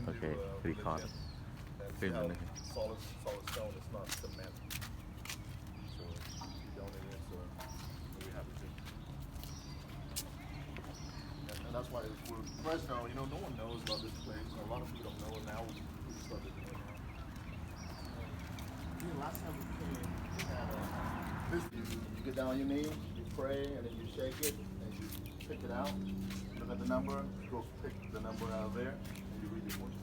Okay, record. And how solid stone is not cement. So he donated, so we're happy to. And that's why we're Fresno, no one knows about this place. A lot of people don't know it now. We started doing it now. Last time we came, we had this. You get down on your knee, you pray, and then you shake it, and you pick it out. Look at the number, go pick the number out of there, and you read your fortune.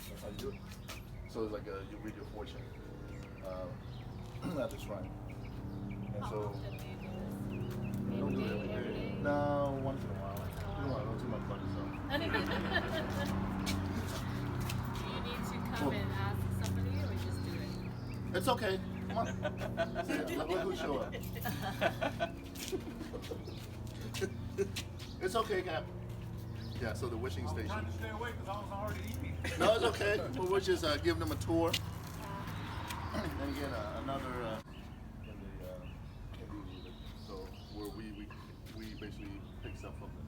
That's how you do it. So it's like you read your fortune at the shrine. And so you don't do it every day. No, once in a while. You don't want to go too much about yourself. Do you need to come and ask somebody or just do it? It's okay. Come on. Look who showed up. It's okay, Cap. Yeah, so the wishing station. I'm trying to stay away because I was already eating. No, it's okay. We're just giving them a tour. And again, another in the so where we basically pick stuff from the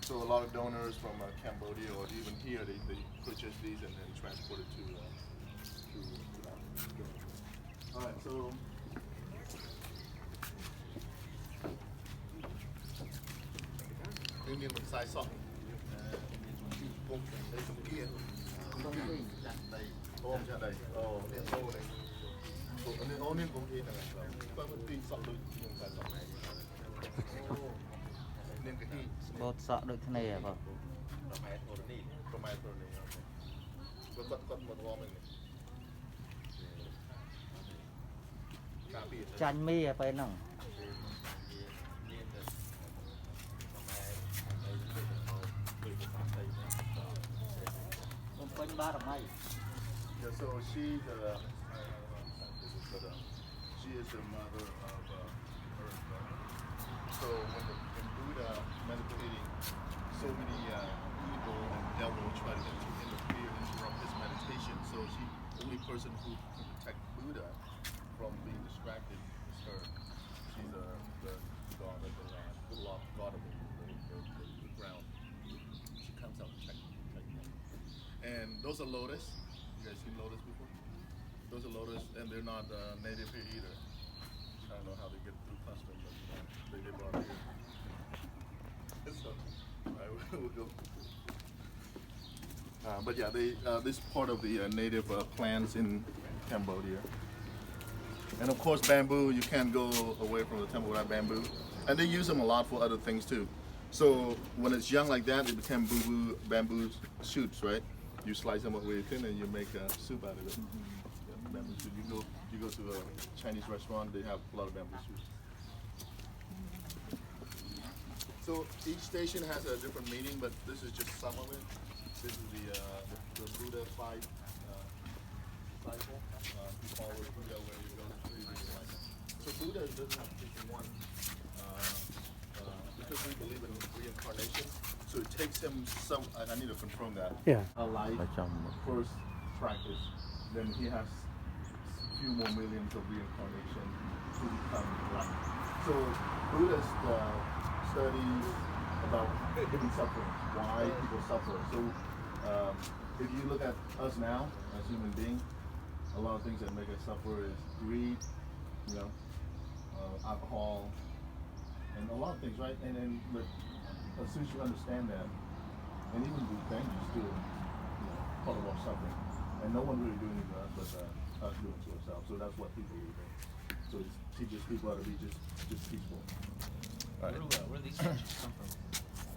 so a lot of donors from Cambodia or even here they purchase these and then transport it to all right, so đương nhiên mình xài sọ cùng đây trong kia không đây ôm ra đây điện ô này ô nên cũng thế này có một tí sọ đôi nhưng xài sọ này nên cái gì បត់សក់ដូចគ្នាបង ប្រម៉ែធរនេះគាត់មកវមនេះការពី ចាញ់មីឲ្យពេលហ្នឹង បំពេញបារមី Yeah, so she's she is the mother of Earth. So when Buddha meditating, so many evil and devil try to interfere, interrupt his meditation. So she only person who can protect Buddha from being distracted is her. She's the god of the land, the god of the ground. She comes out to protect him. And those are lotus. You guys seen lotus before? Those are lotus, and they're not native here either. I don't know how they get through custom, but they brought it here. So, alright, we'll go. But yeah, this is part of the native plants in Cambodia. And of course, bamboo. You can't go away from the temple without bamboo. And they use them a lot for other things too. So when it's young like that, it become bamboo shoots, right? You slice them up really thin and you make soup out of it. Yeah, bamboo soup. You go to a Chinese restaurant, they have a lot of bamboo soup. So each station has a different meaning, but this is just some of it. This is the Buddha fight cycle. You follow Buddha where you go to so Buddha doesn't have just one because we believe in reincarnation. So it takes him some. I need to confirm that. Yeah. A life first practice, then he has a few more millions of reincarnation to become light. So Buddhist studies about human suffering, why people suffer. So if you look at us now as human beings, a lot of things that make us suffer is greed, alcohol, and a lot of things, right? And then as soon as you understand that, and even do things, you still part of our suffering. And no one really doing it to us, but us doing it to ourselves. So that's what people do. So it teaches people how to be just peaceful. Where do these statues come from?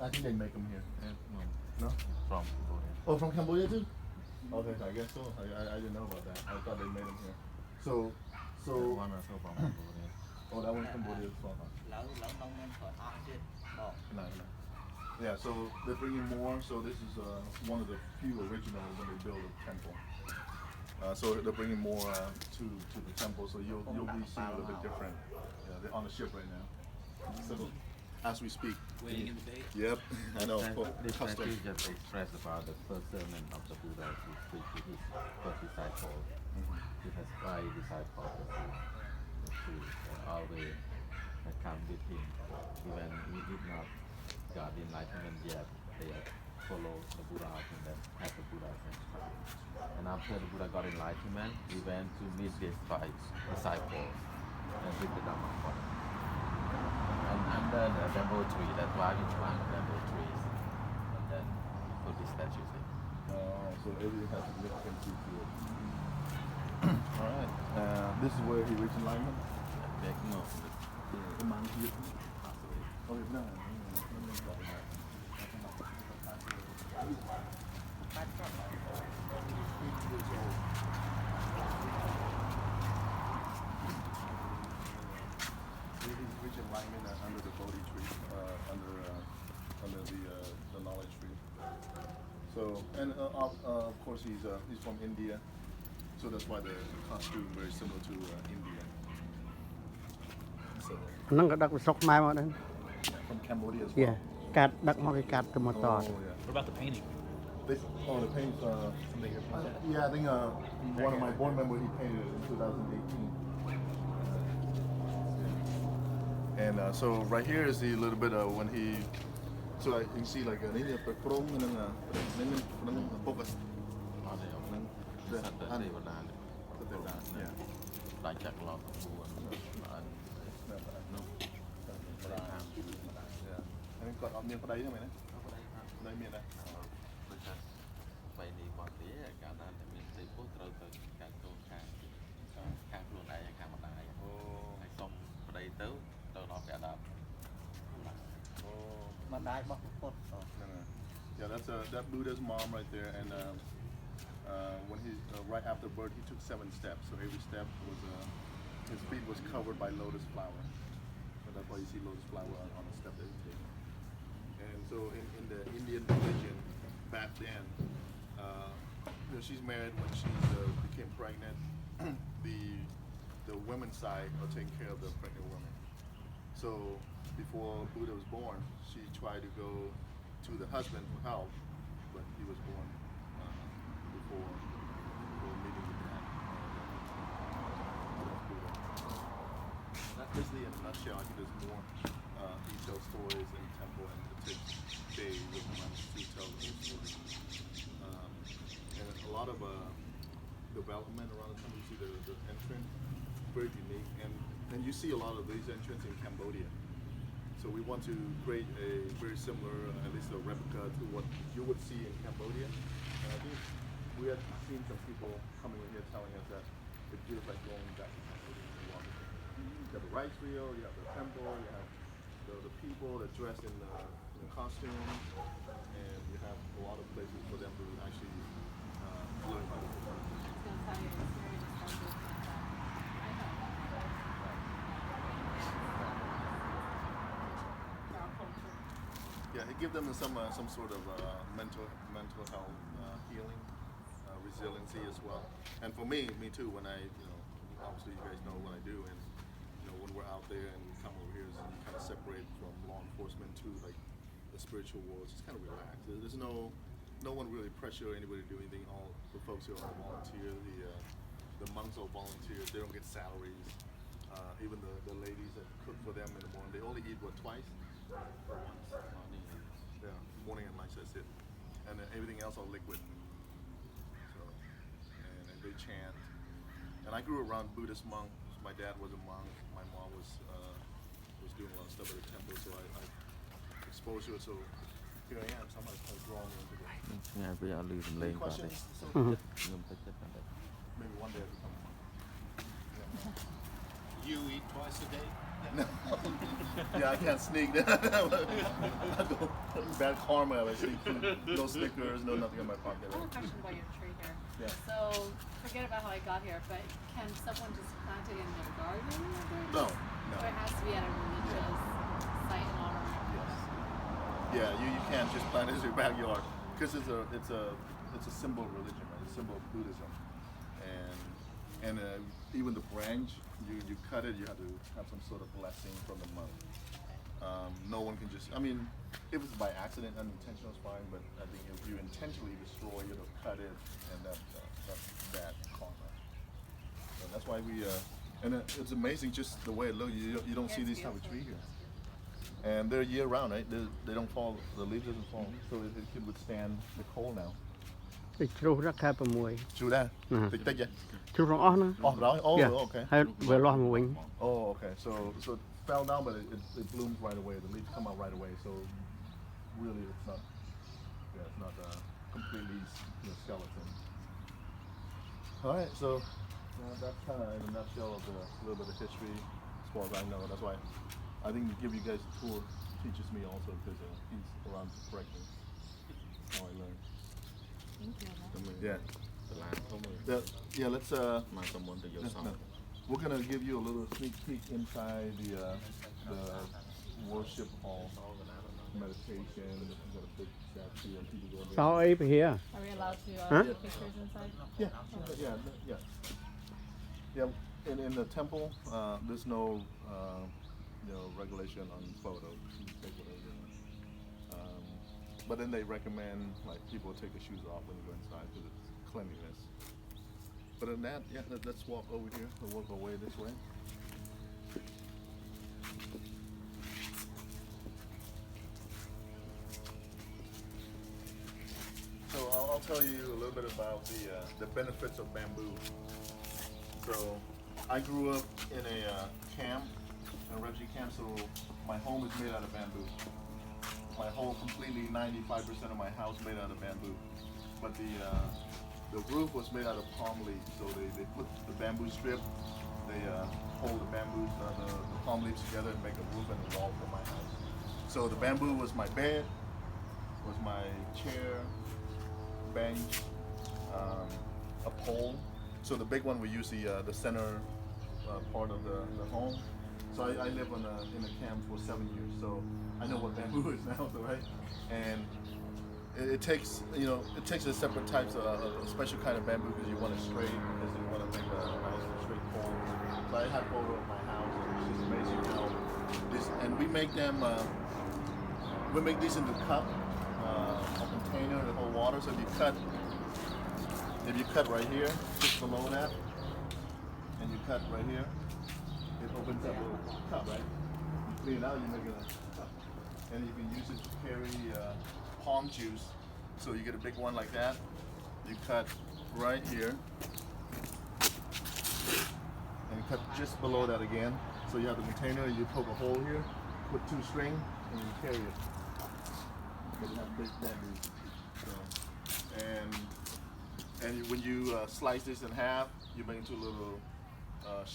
I think they make them here. No? from Cambodia. Oh, from Cambodia too? Okay, I guess so. I didn't know about that. I thought they made them here. So one also from Cambodia. oh, that one's Cambodia as well. Huh? No. Yeah, so they're bringing more. So this is one of the few originals when they build a temple. So they're bringing more to the temple. So you'll be seeing a little bit different. They're on the ship right now. So as we speak. Waiting in the bay? Yep, I know. This Custom. statue just expressed about the first sermon of the Buddha to speak to his first disciple. He has five disciples to always come with him, even he did not got enlightenment yet. They follow the Buddha and then have the Buddha and stuff. And after the Buddha got enlightenment, he went to meet these five disciples and read the Dhamma for them. And under the bamboo tree, that's why we plant bamboo trees. And then we put these statues in. So everything has significance to it. All right. This is where he reached enlightenment. Back no, The monk here. passed away. Oh, it's not. 8 years old. He's reached enlightenment under the Bodhi tree, under the knowledge tree. So, and of course he's from India, so that's why the costume very similar to India. So ហ្នឹងក៏ដឹកវិសុកខ្មែរមកដែរ from Cambodia as យេ well. កាត់ដឹកមកគេកាត់ទៅមកត Oh yeah. What about the painting? The paint. Somebody here painted that? Yeah, I think one of my board members he painted it in 2018. And so right here is the little bit of when he. So you can see like an India prong and then focus. អត់ទេអត់ហ្នឹងគឺសត្វទេវតានេះទេវតានេះដាច់ចាក់ឡោត9បាននោះ อันนี้กดออมเนียนปลายใช่ไหมนะปลายเมียนนะ ដូចថាស្វ័យនេះគាត់ទេកាលណាតែមានទេពុទ្ធត្រូវទៅកាត់តូនខាងខ្លួនឯងខាងម្ដាយហើយសុំប្តីទៅដល់ព្រះដាប់ ម្ដាយរបស់ពុទ្ធ Yeah, that's that Buddha's mom right there, and when he right after birth, he took 7 steps. So every step was his feet was covered by lotus flower. So that's why you see lotus flower on the step that he's taking. And so in the Indian religion back then, she's married when she became pregnant. the women's side are taking care of the pregnant woman. So before Buddha was born, she tried to go to the husband for help, but he was born before meeting the dad. That's Buddha. That's basically in a nutshell. I think there's more detailed stories in the temple, and it takes days with months to tell those stories. And a lot of development around the temple. You see the entrance, very unique, and you see a lot of these entrances in Cambodia. So we want to create a very similar, at least a replica to what you would see in Cambodia. And I think we have seen some people coming in here telling us that it feels like going back to Cambodia. You have the rice wheel, you have the temple, you have the people that dress in the costume, and you have a lot of places for them to actually learn how to do that. I was gonna tell you, it's very distinctive like that. I know. Our culture. Yeah, it gives them some sort of mental health healing, resiliency as well. And for me too. When I, obviously you guys know what I do, and when we're out there and we come over here, you kind of separate from law enforcement to like the spiritual world. Just kind of relax. There's no one really pressure anybody to do anything. All the folks here are volunteer. The monks are volunteers. They don't get salaries. Even the ladies that cook for them in the morning, they only eat twice or once. Yeah, morning and lunch, that's it. And then everything else are liquid. So, and they chant. And I grew around Buddhist monks. My dad was a monk. My mom was doing a lot of stuff at the temple, so I exposed to it. So here I am. Somebody's kind of drawing me into this. ញ៉ាំវាអត់លឺសំឡេង Any គាត់ទេ questions? ខ្ញុំទៅចិត្តតែ Maybe one day I'll become a monk. You eat twice a day? No. Yeah, I can't sneak. Bad karma. I sneak food. No Snickers, no nothing in my pocket. I have a question about your tree here. Yeah. So, forget about how I got here, but can someone just plant it in their garden? No, Or it has to be at a religious site in honor of Yes. Yeah, you can't just plant it in your backyard because it's a symbol of religion, right? It's a symbol of Buddhism, and even the branch you cut it, you have to have some sort of blessing from the monk. No one can just. I mean, if it's by accident, unintentional, is fine. But I think if you intentionally destroy it or cut it, and that's bad karma. So that's why we. And it's amazing just the way it looks. You don't see It's this type of beautiful. tree here. and they're year round, right? They don't fall. The leaves doesn't fall, so it can withstand the cold now. តិចជ្រុះរកខែ6 True that. Tick tick yeah. ជ្រុះទាំងអស់ណា Oh, right. Oh, Yeah. okay. ហើយវាលាស់មកវិញ Oh, okay. So it fell down, but it blooms right away. The leaves come out right away. So really, it's not. Yeah, it's not completely skeleton. All right. So that's kind of in a nutshell of the little bit of history, as far as I know. That's why I think to give you guys a tour teaches me also because he's around to correct me. That's how I learned. Yeah. Yeah. Let's. We're gonna give you a little sneak peek inside the worship hall, meditation. We've got a big statue and people go សោអីពហិ Are we allowed to Huh? take pictures inside? Yeah. In the temple, there's no regulation on photos. You can take whatever you want. But then they recommend like people take their shoes off when you go inside because it's cleanliness. But in that, let's walk over here. We'll walk away this way. So I'll tell you a little bit about the benefits of bamboo. So I grew up in a camp, a refugee camp. So my home is made out of bamboo. My whole completely 95% of my house made out of bamboo. But the roof was made out of palm leaves. So they put the bamboo strip, they hold the bamboo, the palm leaves together and make a roof and a wall for my house. So the bamboo was my bed, was my chair, bench, a pole. So the big one we use the center part of the home. So I lived in a camp for 7 years. So I know what bamboo is now, right? And it takes a separate types of a special kind of bamboo because you want it straight because you want to make a nice straight pole. So I have photo of my house. It's just amazing how this, and we make them. We make these into cup, a container to hold water. So if you cut right here, just below that, and you cut right here, it opens up a little cup, right? You clean it out, you make it a cup, and you can use it to carry palm juice. So you get a big one like that. You cut right here, and you cut just below that again. So you have the container. You poke a hole here, put 2 string, and you carry it. But you have big bamboo. So, and when you slice this in half, you make into little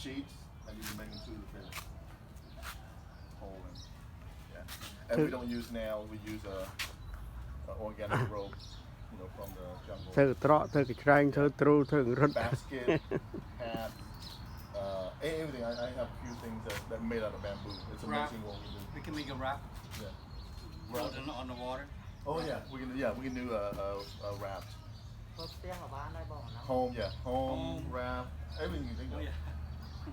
sheets, and you can make into the hole. And we don't use nails. We use organic rope, from the jungle. ធ្វើត្រកធ្វើកញ្ច្រែងធ្វើទ្រូធ្វើរត់ Basket, hat, everything. I have a few things that made out of bamboo. It's amazing what we do. We can make a raft. Yeah. Float on the water. Oh yeah, we can do a raft. Home, home, raft, everything you think of. Oh yeah.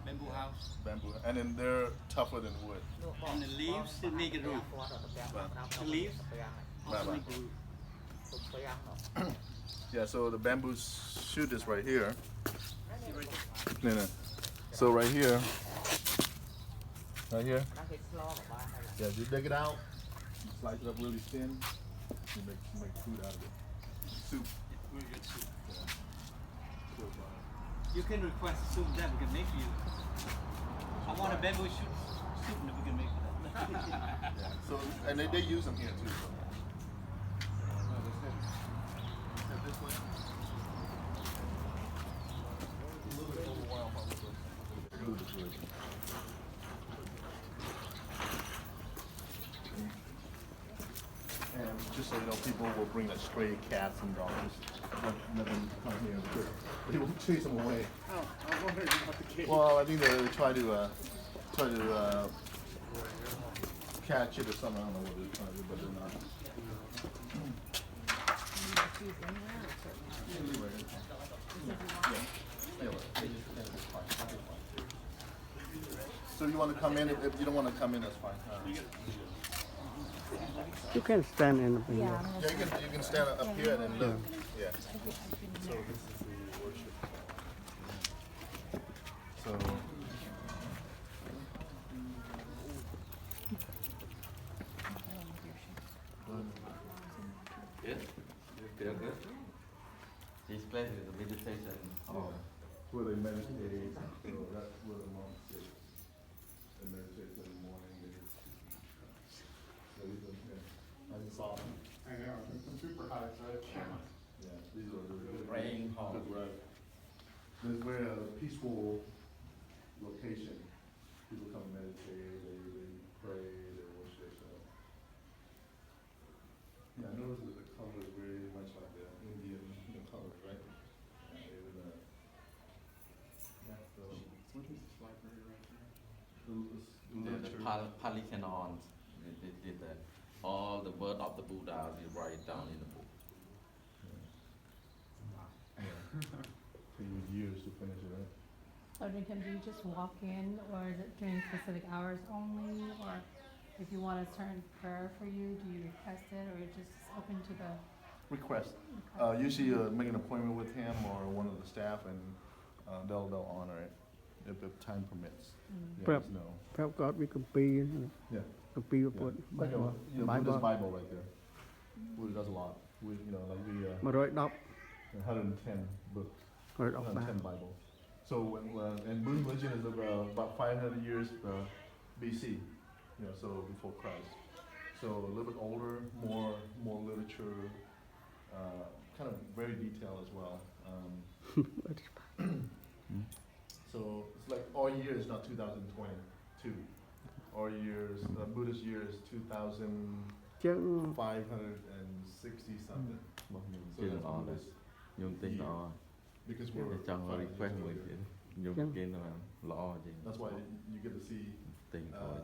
Bamboo house. Bamboo, and then they're tougher than wood. And the leaves they make a roof. The leaves also make a roof. Yeah, so the bamboo shoot is right here. See right there? No. So right here. Yeah, you dig it out, you slice it up really thin, you make food out of it. Soup. Really good soup. Yeah. You can request a soup that we can make for you. I want a bamboo soup that we can make for that. Yeah. So and they use them here too. So. This way. A little bit overwhelmed by the food is really. And just so you know, people will bring like stray cats and dogs. Let them come here because they will chase them away. Oh, I'm wondering about the cage. Well, I think they try to catch it or something. I don't know what they're trying to do, but they're not. So you want to come in? If you don't want to come in, that's fine. You can stand in the Yeah, you can stand up here and then look. Yeah. So this is the worship. So Good? Feel good? This place is a meditation hall. Where they meditate, so that's where the monks sit. They meditate in the morning. I saw them. I know, it's super high, so it's Yeah, these are the Praying hall. Right. This is where a peaceful location. People come meditate, they pray, they worship. Yeah, I noticed that the color is very much like the Indian colors, right? Yeah, even so. What is this library right here? The Pali Canons, they did that. All the word of the Buddha, they write it down in the book. Take you years to finish it, right? So do you just walk in, or is it during specific hours only, or if you want a certain prayer for you, do you request it, or it's just open to the Request. request? Usually make an appointment with him or one of the staff, and they'll honor it if time permits. Mm. Yes, no. ប្រាប់គាត់វាកម្ពីរ Yeah. កម្ពីរពុទ្ធ Like a, Buddha's Bible Bible right there. Buddha does a lot. We, like we 110 110 books, 110 110 Bible. So and Buddhist religion is about 500 years BC, so before Christ. So a little bit older, more literature, kind of very detailed as well. So it's like our year is not 2022. Our years, Buddhist year is 2,560 ចឹង something. របស់ខ្ញុំ So ជឿ that's ល្អដែរ Buddhist ខ្ញុំទិញល្អ because ខ្ញុំ we're ចង់ 500 request years មួយ older. ទៀតខ្ញុំ ចឹង គេនៅល្អជាង That's why you get to see. ទិញក្រោយ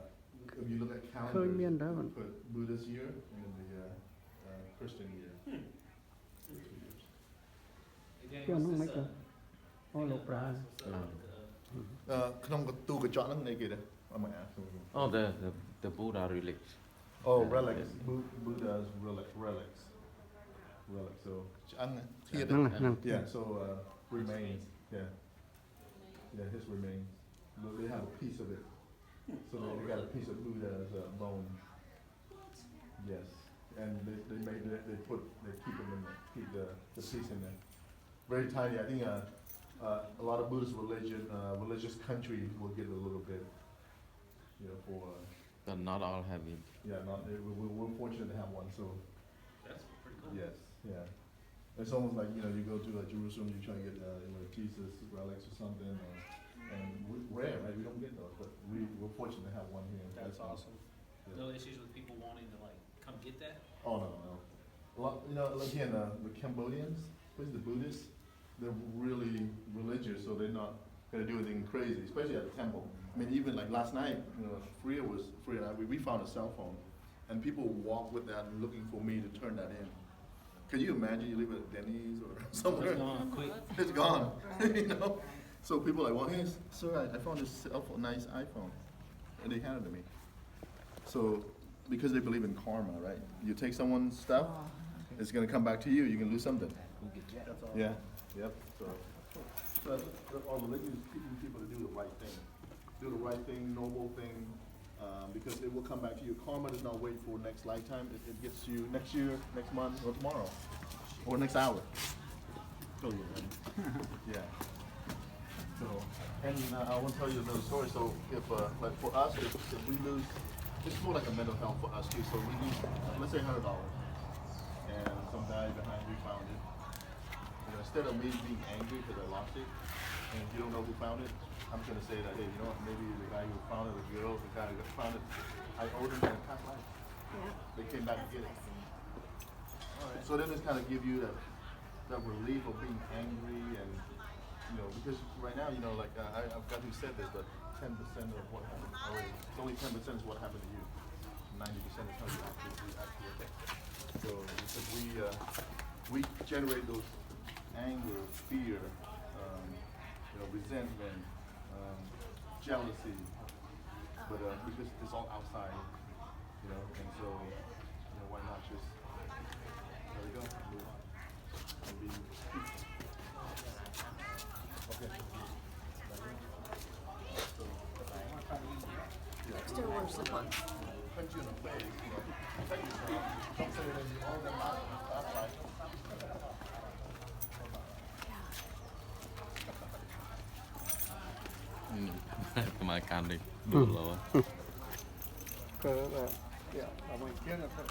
If you look at ឃើញ calendars, មានដែរមិន you put Buddhist year and then the Christian year. ជាងនោះមិនក៏អូលោកប្រើ ក្នុងទូកញ្ចក់ហ្នឹងនៃគេដែរអត់មកអា Oh, the Buddha relics. Oh, relics. Buddha's relics. So ឆ្អឹងធាតុ ហ្នឹងហ្នឹង Yeah, so remains. Yeah, his remains. They have a piece of it. So they got a piece of Buddha's bone. Yes, and they keep them in there, keep the piece in there. Very tiny. I think a lot of Buddhist religious countries will get a little bit, for. But not all have it. Yeah, we're fortunate to have one. So. That's pretty cool. Yes, yeah. It's almost like you go to Jerusalem, you try to get Jesus relics or something, and rare, right? We don't get those, but we're fortunate to have one here. That's awesome. Yeah. No issues with people wanting to like come get that? Oh no. A lot, again, the Cambodians, especially the Buddhists, they're really religious, so they're not gonna do anything crazy, especially at the temple. I mean, even like last night, Freya and I, we found a cell phone, and people walk with that looking for me to turn that in. Can you imagine you live at Denny's or somewhere? It's gone quick. It's gone. So people are like, well, hey, sir, I found this cell phone, nice iPhone, and they handed it to me. So because they believe in karma, right? You take someone's stuff, it's gonna come back to you. You can lose something. Yeah. Yep. So all religions teaching people to do the right thing. Do the right thing, noble thing, because it will come back to you. Karma does not wait for next lifetime. It gets you next year, next month, or tomorrow, or next hour. Oh yeah. Yeah. So, and I want to tell you another story. So, if like for us, if we lose, it's more like a mental health for us too. So we lose, let's say $100, and some guy behind me found it. Instead of me being angry because I lost it, and you don't know who found it, I'm gonna say that, hey, you know what, maybe the guy who found it, the girl, the guy who found it, I owed them their past life. They came back to get it. So then it's kind of give you that relief of being angry and, because right now, like I've got who said this, but 10% of what happened, or it's only 10% is what happened to you. 90% is how you actually affect. So because we generate those anger, fear, resentment, jealousy, but because it's all outside, and so why not just there we go, move on and be okay. So, Extra worship. punch you in the face, take your don't say anything Kemakan deh dulu. Ke ya, sama ikan atau